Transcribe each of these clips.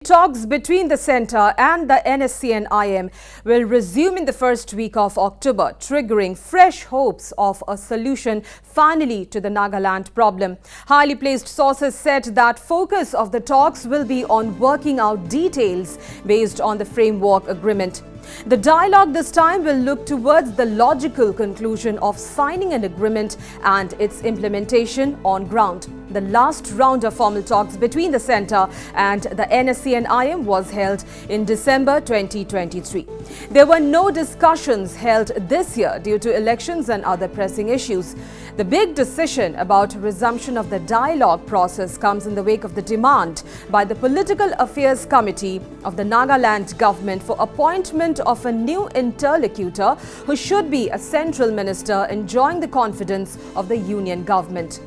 talks between the centre and the Nscn-Im will resume in the first week of October, triggering fresh hopes of a solution finally to the Nagaland problem. Highly placed sources said that focus of the talks will be on working out details based on the framework agreement. The dialogue this time will look towards the logical conclusion of signing an agreement and its implementation on ground. The last round of formal talks between the centre and the Nscn-Im was held in December 2023. There were no discussions held this year due to elections and other pressing issues. The big decision about resumption of the dialogue process comes in the wake of the demand by the Political Affairs Committee of the Nagaland government for appointment of a new interlocutor who should be a central minister enjoying the confidence of the union government.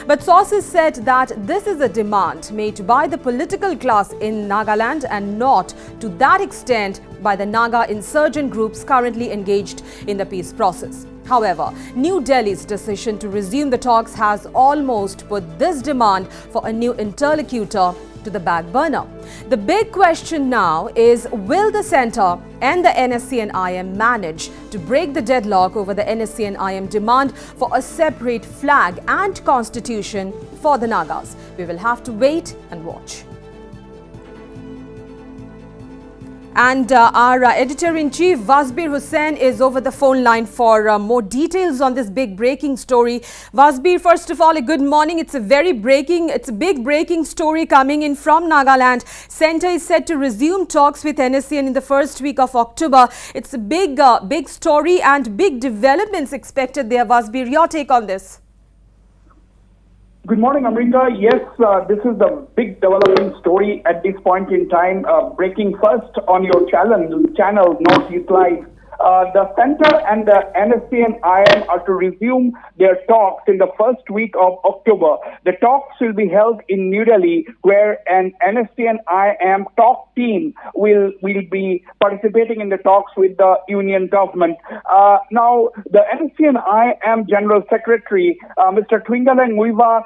But sources said that this is a demand made by the political class in Nagaland and not to that extent by the Naga insurgent groups currently engaged in the peace process. However, New Delhi's decision to resume the talks has almost put this demand for a new interlocutor to the back burner. The big question now is, will the centre and the Nscn-Im manage to break the deadlock over the Nscn-Im demand for a separate flag and constitution for the Nagas? We will have to wait and watch. And our editor-in-chief, Wasbir Hussain, is over the phone line for more details on this big breaking story. Wasbir, first of all, a good morning. It's a big breaking story coming in from Nagaland. Centre is set to resume talks with Nscn in the first week of October. It's a big story and big developments expected there. Wasbir, your take on this? Good morning, Amrita. Yes, this is the big developing story at this point in time. Breaking first on your channel Northeast Live. The centre and the Nscn-Im are to resume their talks in the first week of October. The talks will be held in New Delhi, where an Nscn-Im talk team will be participating in the talks with the union government. Now, the Nscn-Im General Secretary, Mr. Twingalang Muiva,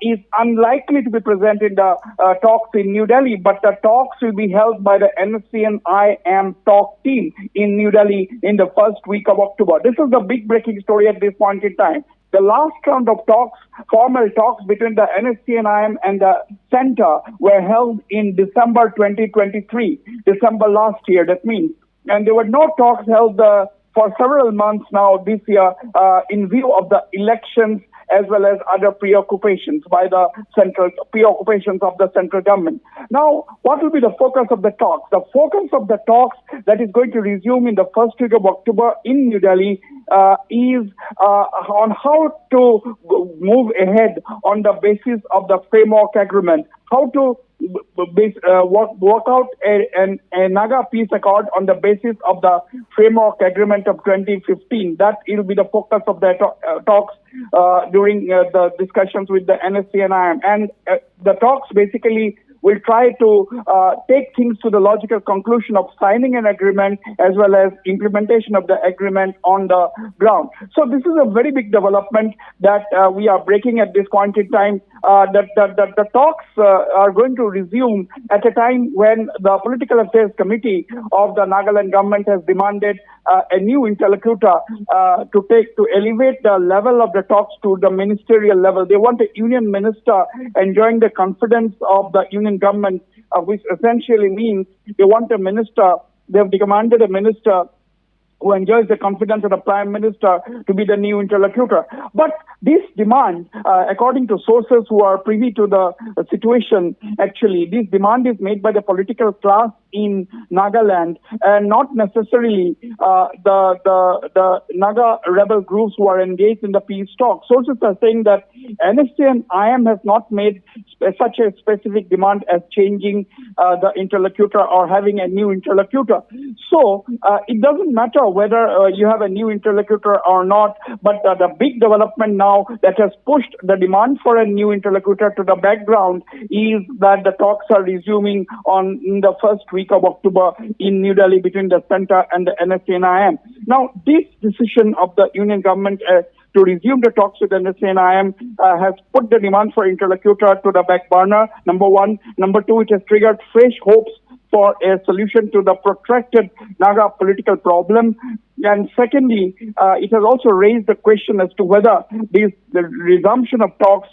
is unlikely to be present in the talks in New Delhi, but the talks will be held by the Nscn-Im talk team in New Delhi in the first week of October. This is the big breaking story at this point in time. The last round of talks, formal talks between the Nscn-Im and the centre, were held in December 2023, December last year, that means. And there were no talks held for several months now this year in view of the elections as well as other preoccupations of the central government. Now, what will be the focus of the talks? The focus of the talks that is going to resume in the first week of October in New Delhi is on how to move ahead on the basis of the framework agreement, how to work out a Naga peace accord on the basis of the framework agreement of 2015. That will be the focus of the talks during the discussions with the Nscn-Im. And the talks basically will try to take things to the logical conclusion of signing an agreement as well as implementation of the agreement on the ground. So this is a very big development that we are breaking at this point in time. The talks are going to resume at a time when the Political Affairs Committee of the Nagaland government has demanded a new interlocutor to elevate the level of the talks to the ministerial level. They want a union minister enjoying the confidence of the union government, which essentially means they want a minister. They have demanded a minister who enjoys the confidence of the Prime Minister to be the new interlocutor. But this demand, according to sources who are privy to the situation, actually, this demand is made by the political class in Nagaland and not necessarily the Naga rebel groups who are engaged in the peace talks. Sources are saying that Nscn-Im has not made such a specific demand as changing the interlocutor or having a new interlocutor. So it doesn't matter whether you have a new interlocutor or not, but the big development now that has pushed the demand for a new interlocutor to the background is that the talks are resuming in the first week of October in New Delhi between the centre and the Nscn-Im. Now, this decision of the union government to resume the talks with the Nscn-Im has put the demand for interlocutor to the back burner, number one. Number two, it has triggered fresh hopes for a solution to the protracted Naga political problem. And secondly, it has also raised the question as to whether the resumption of talks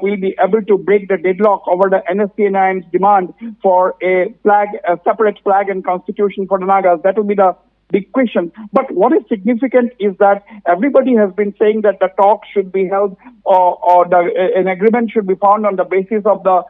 will be able to break the deadlock over the Nscn-Im's demand for a separate flag and constitution for the Nagas. That will be the big question. But what is significant is that everybody has been saying that the talks should be held or an agreement should be found on the basis of the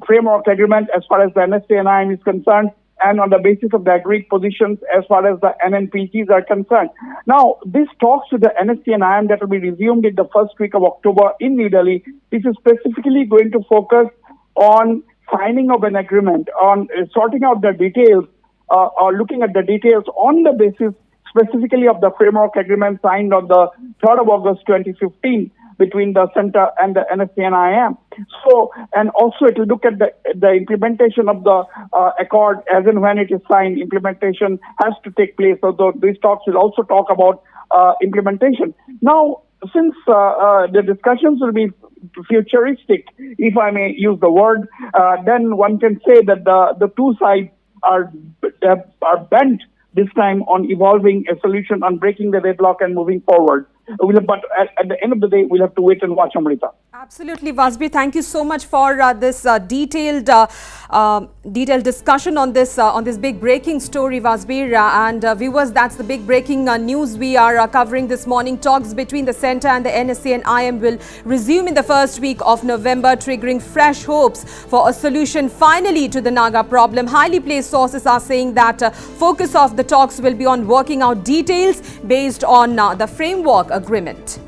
framework agreement as far as the Nscn-Im is concerned, and on the basis of the agreed positions as far as the NNPGs are concerned. Now, this talks to the Nscn-Im that will be resumed in the first week of October in New Delhi. This is specifically going to focus on signing of an agreement, on sorting out the details, or looking at the details on the basis specifically of the framework agreement signed on the 3rd of August 2015 between the center and the Nscn-Im. So, and also it will look at the implementation of the accord as and when it is signed. Implementation has to take place. So these talks will also talk about implementation. Now, since the discussions will be futuristic, if I may use the word, then one can say that the two sides are bent this time on evolving a solution, on breaking the deadlock and moving forward. But at the end of the day, we'll have to wait and watch, Amrita. Absolutely, Wasbir. Thank you so much for this detailed discussion on this big breaking story, Wasbir. And viewers, that's the big breaking news we are covering this morning. Talks between the centre and the Nscn-Im will resume in the first week of November, triggering fresh hopes for a solution finally to the Naga problem. Highly placed sources are saying that focus of the talks will be on working out details based on the framework agreement.